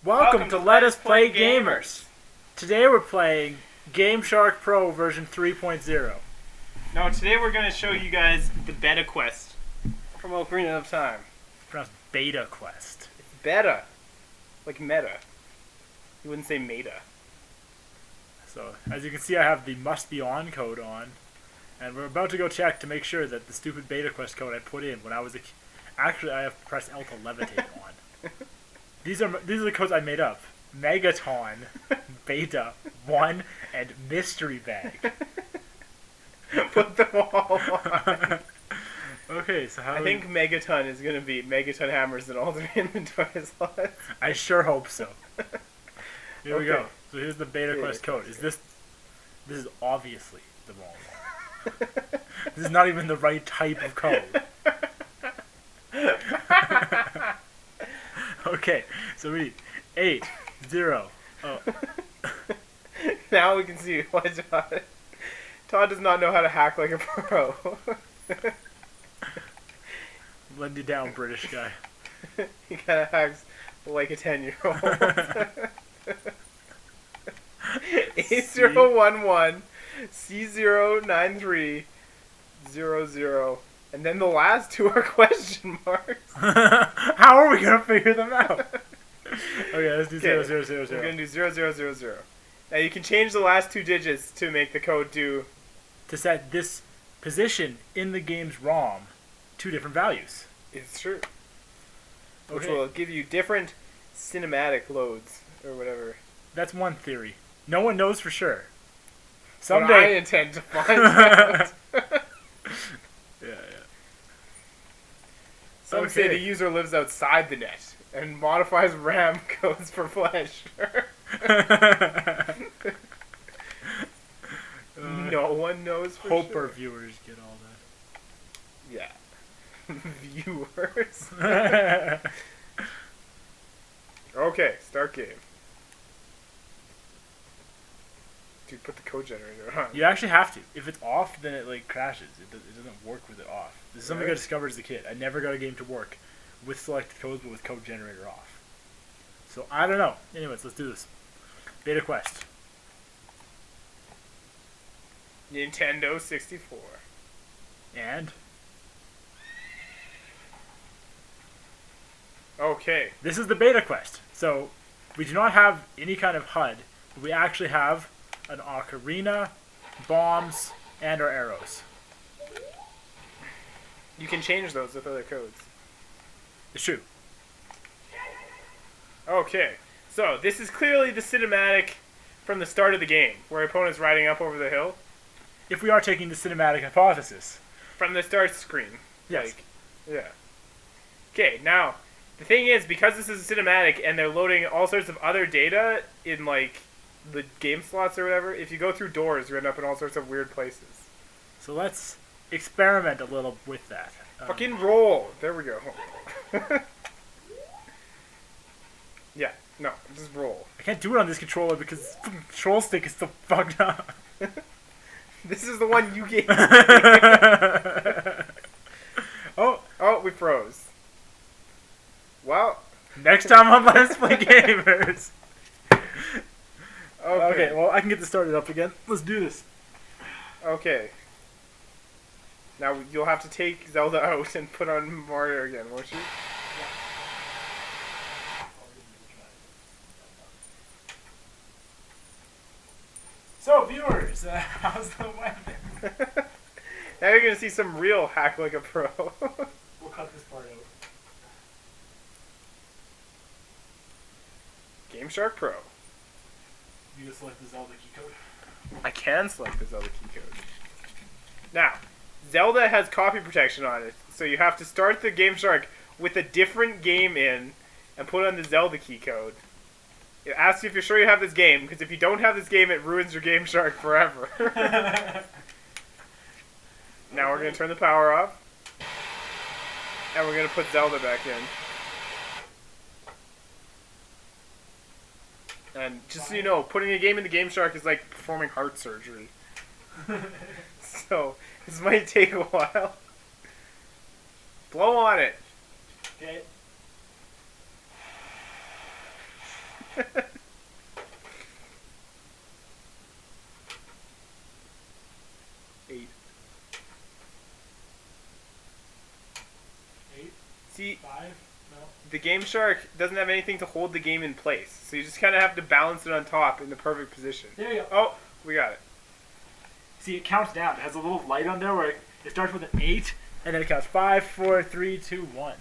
Welcome to Let Us Play Gamers. Today we're playing Game Shark Pro version 3.0. No, today we're going to show you guys the beta quest from Ocarina of Time. It's pronounced Beta Quest. It's beta. Like meta. You wouldn't say meta. So, as you can see, I have the must be on code on. And we're about to go check to make sure that the stupid Beta Quest code I put in when I was a kid. Actually, I have to press L to levitate on. These are the codes I made up. Megaton, Beta, 1, and Mystery Bag. Put them all on. Okay, so how I think Megaton is going to be Megaton hammers and all the inventory slots. I sure hope so. Here we Okay. go. So here's the Beta Quest code. This is obviously the wrong one. This is not even the right type of code. Okay, so we need 8, 0. Oh. Now we can see why Todd does not know how to hack like a pro. Lend you down, British guy. He kind of hacks like a 10-year-old. 8011 C09300, and then the last two are question marks. How are we gonna figure them out? Okay, let's do 0, 0, 0, 0. We're gonna do 0000. Now you can change the last two digits to make the code do. To set this position in the game's ROM to different values. It's true. Which Okay. will give you different cinematic loads or whatever. That's one theory. No one knows for sure. But I Someday. intend to find out. Yeah. Some say Okay. the user lives outside the net and modifies RAM codes for flesh. No one knows for Hope sure. our viewers get all Yeah. Viewers. that. Okay, start game. Dude, put the code generator on. You actually have to. If it's off, then it like crashes. It doesn't work with it off. This is something I Really? discovered as a kid. I never got a game to work with selected codes, but with code generator off. So I don't know. Anyways, let's do this. Beta Quest. Nintendo 64. And Okay. this is the Beta Quest. So we do not have any kind of HUD, but we actually have an ocarina, bombs, and our arrows. You can change those with other codes. It's true. Okay. So, this is clearly the cinematic from the start of the game, where opponent's riding up over the hill. If we are taking the cinematic hypothesis. From the start screen. Yes. Like, yeah. Okay, now, the thing is, because this is a cinematic and they're loading all sorts of other data in, like, the game slots or whatever, if you go through doors, you end up in all sorts of weird places. So let's experiment a little with that. Fucking roll! There we go. Yeah, no, just roll. I can't do it on this controller because the fucking control stick is so fucked up. This is the one you gave. Oh, Oh, we froze. Well, next time on Let's Play Gamers. okay. Well, I can get this started up again. Let's do this. Okay. Now you'll have to take Zelda out and put on Mario again, won't you? So, viewers, how's the weather? Now you're gonna see some real hack like a pro. We'll cut this part out. Game Shark Pro. You just select the Zelda key code. I can select the Zelda key code. Now, Zelda has copy protection on it, so you have to start the Game Shark with a different game in and put on the Zelda key code. It asks you if you're sure you have this game, because if you don't have this game, it ruins your Game Shark forever. Now we're going to turn the power off, and we're going to put Zelda back in. And just so you know, putting a game in the Game Shark is like performing heart surgery. So, this might take a while. Blow on it. Okay. Eight. 8, See, 5, no. the Game Shark doesn't have anything to hold the game in place, so you just kind of have to balance it on top in the perfect position. There you go. Oh, we got it. See, it counts down. It has a little light on there where it starts with an 8, and then it counts 5, 4, 3, 2, 1.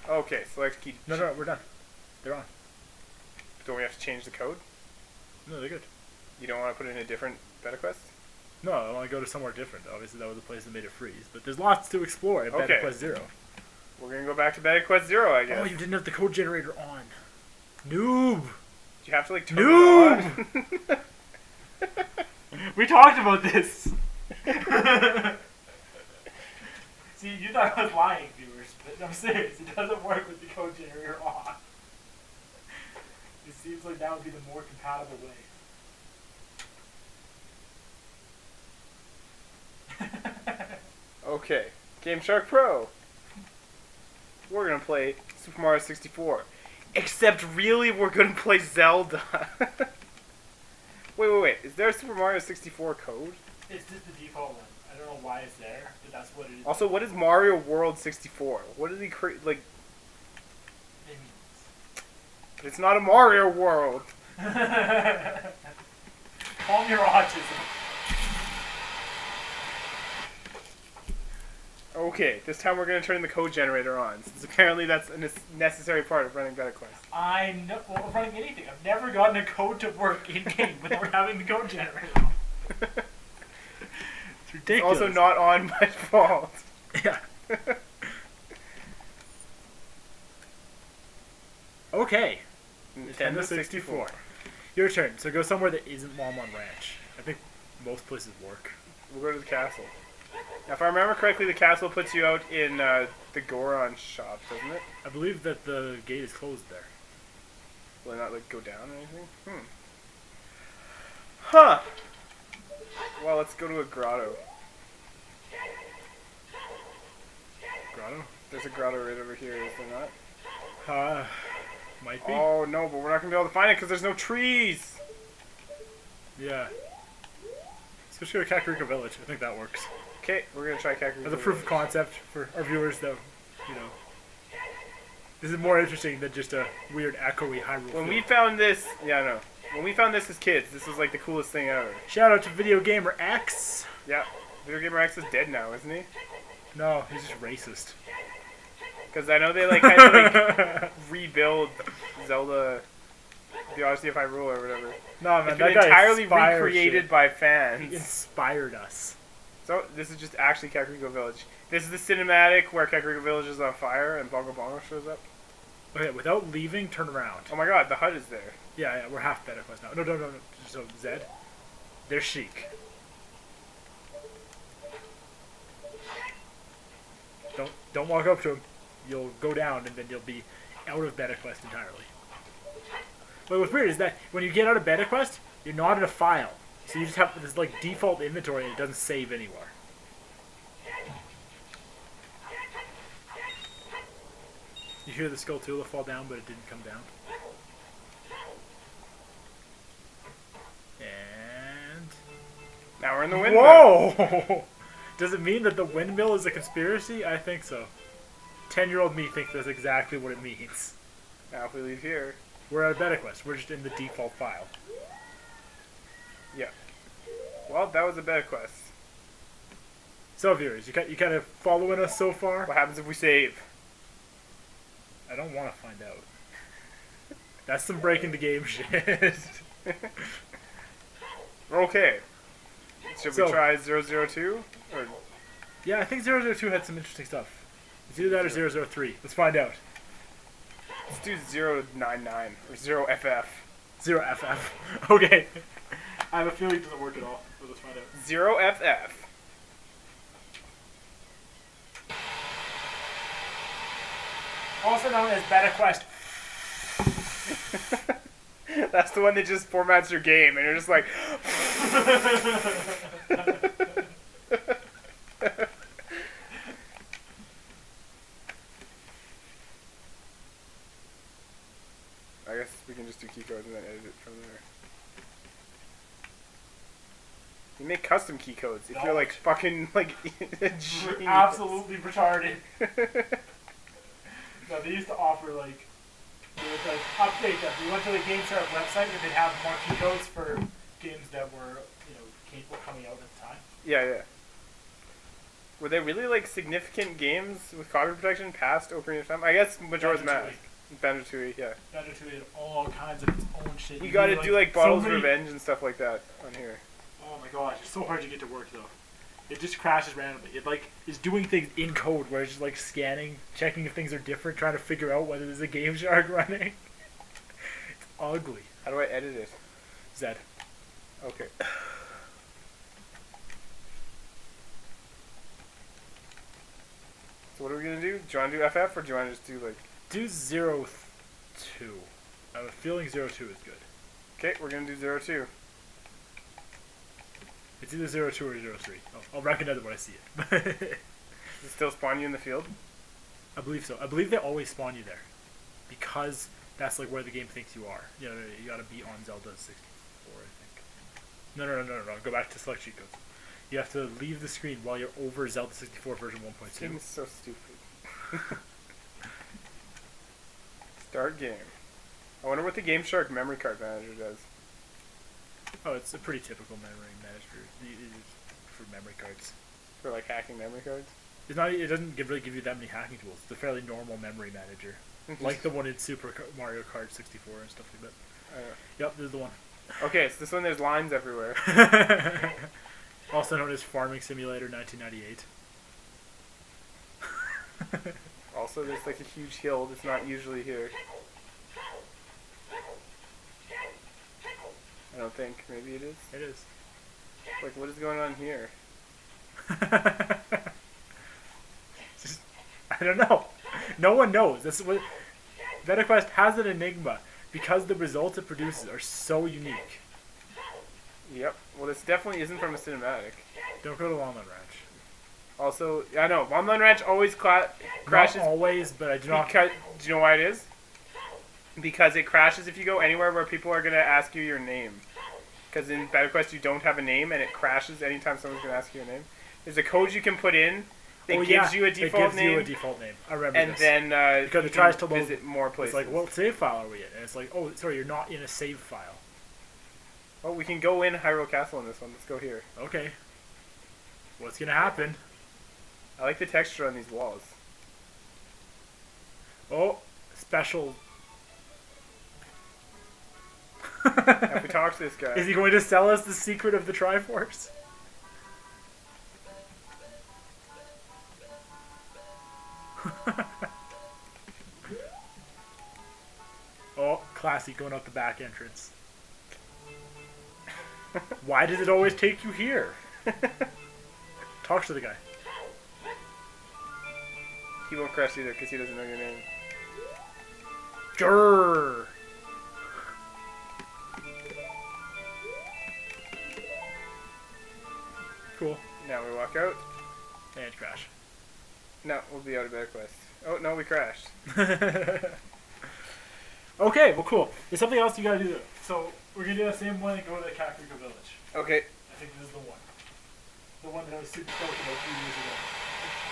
Okay, select key. No, we're done. They're on. Don't we have to change the code? No, they're good. You don't want to put it in a different beta quest? No, I want to go to somewhere different. Obviously, that was the place that made it freeze. But there's lots to explore at Okay. Beta Quest 0. We're gonna go back to Beta Quest 0, I guess. Oh, you didn't have the code generator on. Noob! Do you have to like turn Noob! it on? We talked about this! See, you thought I was lying, viewers, but I'm serious. It doesn't work with the code generator on. It seems like that would be the more compatible way. Okay, Game Shark Pro. We're gonna play Super Mario 64. Except really, we're gonna play Zelda. Wait. Is there a Super Mario 64 code? It's just the default one. I don't know why it's there, but that's what it is. Also, what is Mario World 64? What did he create? Like, it's not a Mario World. Calm your autism. Okay, this time we're gonna turn the code generator on, since apparently that's a necessary part of running Beta Quest. I know, well, running anything. I've never gotten a code to work in game without having the code generator on. It's ridiculous. Also not on my fault. Yeah. Okay. Nintendo 64. Your turn. So go somewhere that isn't Longmont Ranch. I think most places work. We'll go to the castle. Now, if I remember correctly, the castle puts you out in the Goron shop, doesn't it? I believe that the gate is closed there. Will it not like go down or anything? Huh. Well, let's go to a grotto. Grotto? There's a grotto right over here, is there not? Might be. Oh no, but we're not gonna be able to find it because there's no trees. Yeah. So let's go to Kakariko Village. I think that works. Okay, we're gonna try Kakariko. As a proof of concept for our viewers, though, you know, this is more interesting than just a weird echoey Hyrule. When feel. we found this, yeah, I know. When we found this as kids, this was like the coolest thing ever. Shout out to Video Gamer X. Yeah, Video Gamer X is dead now, isn't he? No, he's just racist. Because I know they like had to like rebuild Zelda, the Odyssey of Hyrule or whatever. No, man, It's that been guy entirely inspired recreated shit. by He fans. inspired us. So this is just actually Kakariko Village. This is the cinematic where Kakariko Village is on fire and Bongo Bongo shows up. Okay, without leaving, turn around. Oh my god, the hut is there. Yeah, we're half Beta Quest now. No. So Zed, there's Sheik. Don't walk up to him. You'll go down and then you'll be out of Beta Quest entirely. But what's weird is that when you get out of Beta Quest, you're not in a file. So you just have this like default inventory and it doesn't save anywhere. You hear the Skulltula fall down, but it didn't come down. And Now we're in the windmill. whoa! Does it mean that the windmill is a conspiracy? I think so. 10-year-old me thinks that's exactly what it means. Now if we leave here, We're out of Beta Quest. We're just in the default file. yeah. Well, that was a Beta Quest. So viewers, you kind of following us so far? What happens if we save? I don't want to find out. That's some breaking the game shit. Okay. Should So- we try 002? Or Yeah, I think 002 had some interesting stuff. It's either that or 003. Let's find out. let's do 099 or 0FF. 0FF. Okay. I have a feeling it doesn't work at all, but let's find out. 0FF. Also known as Beta Quest. That's the one that just formats your game, and you're just like, I guess we can just do key codes and then edit it from there. You make custom key codes if you're like fucking like a genius. Absolutely retarded. No, they used to offer like they would like update them. We went to the GameShark website and they'd have more key codes for games that were capable coming out at the time. Yeah. Were they really like significant games with copy protection past Ocarina of Time? I guess Majora's Mask. Banjo-Tooie, yeah. Banjo-Tooie had all kinds of its own shit. You gotta do like Bottles of Revenge and stuff like that on here. Oh my gosh, it's so hard to get to work though. It just crashes randomly. It like is doing things in code where it's just like scanning, checking if things are different, trying to figure out whether there's a Game Shark running. It's ugly. How do I edit it? Z. Okay. So what are we gonna do? Do you wanna do FF or do you wanna just do like... Do 0-2. I have a feeling 0-2 is good. Okay, we're gonna do 0-2. It's either 0-2 or 0-3. I'll recognize it when I see it. Does it still spawn you in the field? I believe so. I believe they always spawn you there. Because that's like where the game thinks you are. You gotta be on Zelda 64, I think. No. Go back to select cheat codes. You have to leave the screen while you're over Zelda 64 version 1.2. This game is so stupid. Start game. I wonder what the Game Shark memory card manager does. Oh, it's a pretty typical memory manager for memory cards. For like hacking memory cards? It's not. It doesn't really give you that many hacking tools. It's a fairly normal memory manager, like the one in Super Mario Kart 64 and stuff like that. Yep, this is the one. Okay, so this one there's lines everywhere. Also known as Farming Simulator 1998. Also, there's like a huge hill that's not usually here. I don't think. Maybe it is. It is. Like, what is going on here? Just, I don't know. No one knows. This is what VetaQuest has an enigma because the results it produces are so unique. Yep. Well, this definitely isn't from a cinematic. Don't go to Longland Ranch. Also, I know Longland Ranch always crashes. Not always, but I do not. Because, do you know why it is? Because it crashes if you go anywhere where people are going to ask you your name. Because in VetaQuest you don't have a name and it crashes anytime someone's going to ask you your name. There's a code you can put in that gives you a default name. You a default name. I remember and this. And then because it tries to visit more places. It's like, what save file are we in? And it's like, oh, sorry, you're not in a save file. Oh, we can go in Hyrule Castle in this one. Let's go here. Okay. What's going to happen? I like the texture on these walls. Oh, special. Have we talked to this guy? Is he going to sell us the secret of the Triforce? Oh, classy, going out the back entrance. Why does it always take you here? Talk to the guy. He won't crash either because he doesn't know your name. Grrr. Cool. Now we walk out. And crash. No, we'll be out of VetaQuest. Oh, no, we crashed. Okay, well, cool. There's something else you gotta do. So, we're gonna do the same one and go to the Kakariko Village. Okay. I think this is the one. The one that I was super stoked about 2 years ago.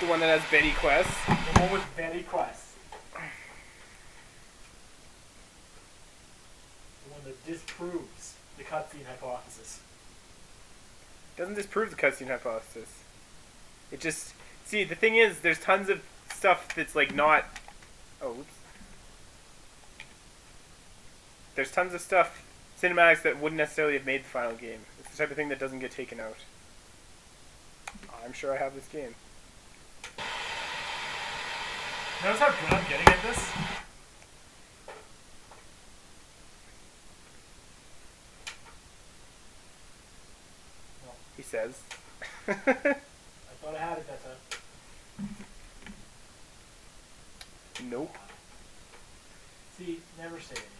The one that has Betty Quest. The one with Betty Quest. The one that disproves the cutscene hypothesis. Doesn't disprove the cutscene hypothesis. It just... See, the thing is, there's tons of stuff that's, like, not... Oh, oops. There's tons of stuff, cinematics, that wouldn't necessarily have made the final game. It's the type of thing that doesn't get taken out. I'm sure I have this game. Notice how good I'm getting at this? Well, He says. I thought I had it that time. Nope. See, never say anything.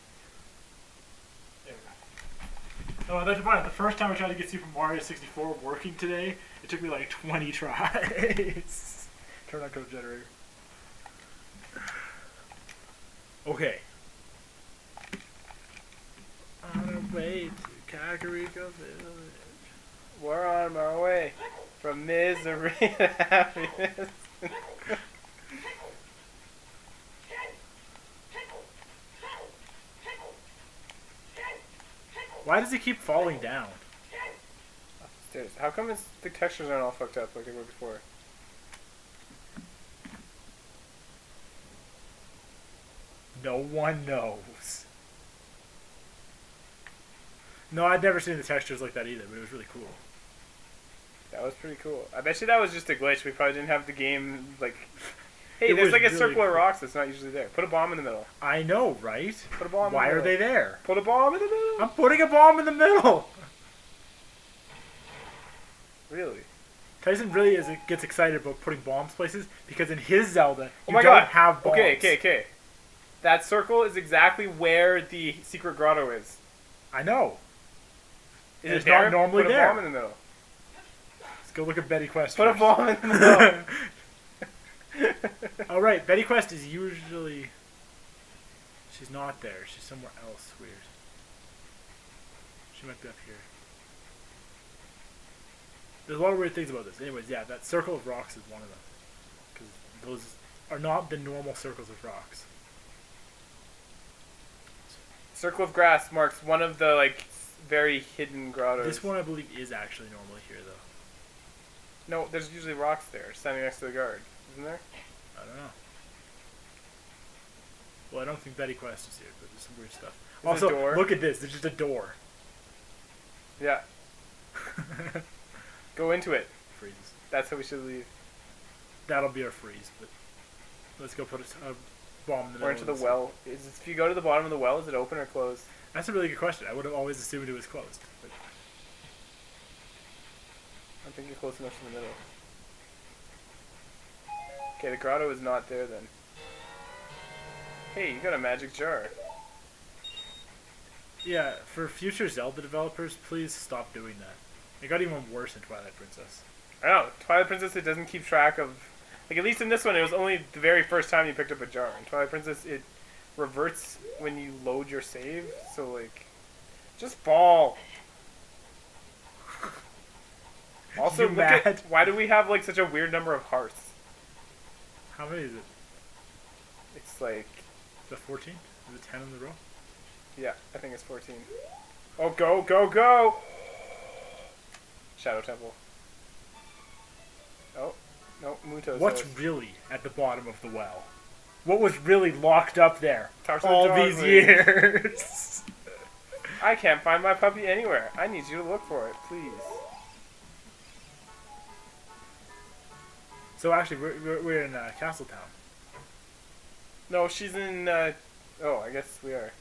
There we go. Oh, that's fine. The first time I tried to get Super Mario 64 working today, it took me like 20 tries. Turn on code generator. Okay. way to Kakariko Village. We're on our way from misery to happiness. Why does he keep falling down? Upstairs. How come the textures aren't all fucked up like they were before? No one knows. No, I'd never seen the textures like that either, but it was really cool. That was pretty cool. I bet you that was just a glitch. We probably didn't have the game, like... Hey, It there's was like a really circle of cool. rocks that's not usually there. Put a bomb in the middle. I know, right? Put a bomb Why in the are middle. they there? Put a bomb in the middle. I'm putting a bomb in the middle! Really? Tyson really gets excited about putting bombs places because in his Zelda, Oh you my don't god. have bombs. Okay. That circle is exactly where the secret grotto is. I know. Is And it it's not there? normally Put there. a bomb in the middle. Let's go look at Betty Quest Put a first. bomb in the middle. Oh, right. Betty Quest is usually... She's not there. She's somewhere else. Weird. She might be up here. There's a lot of weird things about this. Anyways, yeah, that circle of rocks is one of them. Because those are not the normal circles of rocks. Circle of grass marks one of the like very hidden grottos. This one, I believe, is actually normally here, though. No, there's usually rocks there, standing next to the guard, isn't there? I don't know. Well, I don't think Betty Quest is here, but there's some weird stuff. There's Also, a door. look at this. There's just a door. Yeah. Go into it. Freezes. That's how we should leave. That'll be our freeze, but let's go put a bomb in the middle. Or into the of this. well. If you go to the bottom of the well, is it open or closed? That's a really good question. I would have always assumed it was closed. But I don't think you're close enough to the middle. Okay, the grotto is not there then. Hey, you got a magic jar. yeah, for future Zelda developers, please stop doing that. It got even worse in Twilight Princess. I know, Twilight Princess, it doesn't keep track of... Like, at least in this one, it was only the very first time you picked up a jar. In Twilight Princess, it reverts when you load your save, so, like... Just fall! Also, You look mad? at... Why do we have, like, such a weird number of hearts? How many is it? It's like... The 14? Is it 10 in the row? Yeah, I think it's 14. Oh, go, go, go! Shadow Temple. Oh, no, Muto's What's house. really at the bottom of the well? What was really locked up there Talk to the all dog, these please. years? I can't find my puppy anywhere. I need you to look for it, please. So actually, we're in Castletown. No, she's in, oh, I guess we are.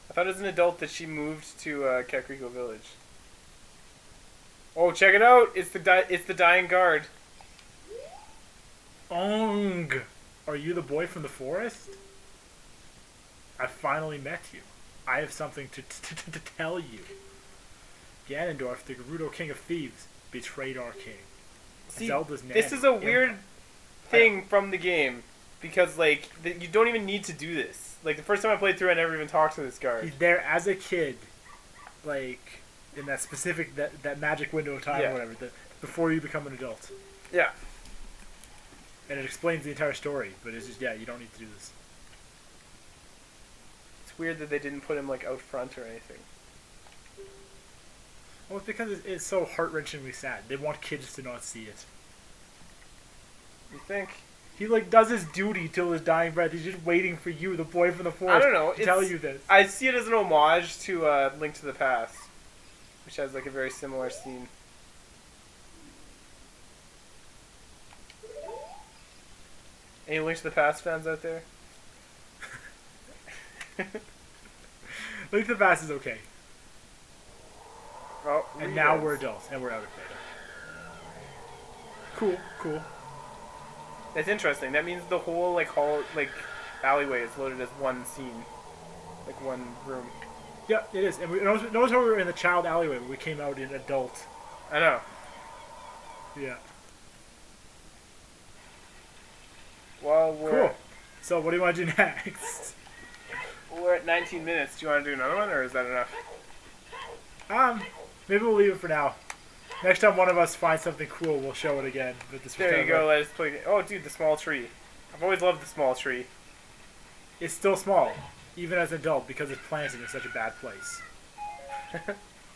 I thought as an adult that she moved to, Kakariko Village. Oh, check it out! It's the dying guard. Ong! Are you the boy from the forest? I finally met you. I have something to tell you. Ganondorf, the Gerudo King of Thieves, betrayed our king. See, Zelda's this nanny, is a weird Impa. thing from the game. Because, like, you don't even need to do this. Like, the first time I played through, I never even talked to this guard. He's there as a kid, like, in that specific, that magic window of time Yeah. or whatever, before you become an adult. Yeah. And it explains the entire story, but it's just, yeah, you don't need to do this. It's weird that they didn't put him, like, out front or anything. Well, it's because it's so heart-wrenchingly sad. They want kids to not see it. You think? He, like, does his duty till his dying breath. He's just waiting for you, the boy from the forest, I don't know. to tell you this. I see it as an homage to Link to the Past, which has like a very similar scene. Any Link to the Past fans out there? Link to the Past is okay. Oh, And now reruns. we're adults, and we're out of beta. Cool, cool. That's interesting. That means the whole like hall alleyway is loaded as one scene, like one room. Yeah, it is. And notice how we were in the child alleyway, but we came out in adult. I know. Yeah. Well, we're Cool. So what do you want to do next? We're at 19 minutes. Do you want to do another one, or is that enough? Maybe we'll leave it for now. Next time one of us finds something cool, we'll show it again. But this was There kind you of go. Let us play. Oh, dude, the small tree. I've always loved the small tree. It's still small, even as an adult, because it's planted in such a bad place.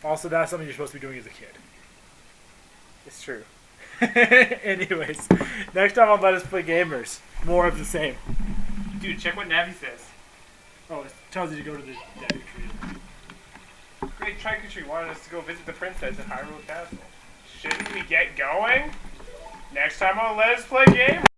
Also, that's something you're supposed to be doing as a kid. It's true. Anyways, next time on Let Us Play Gamers, more of the same. Dude, check what Navi says. Oh, it tells you to go to the Deku Tree. Great Trick-or-Treat wanted us to go visit the princess at Hyrule Castle. Shouldn't we get going? Next time on Let Us Play Gamers.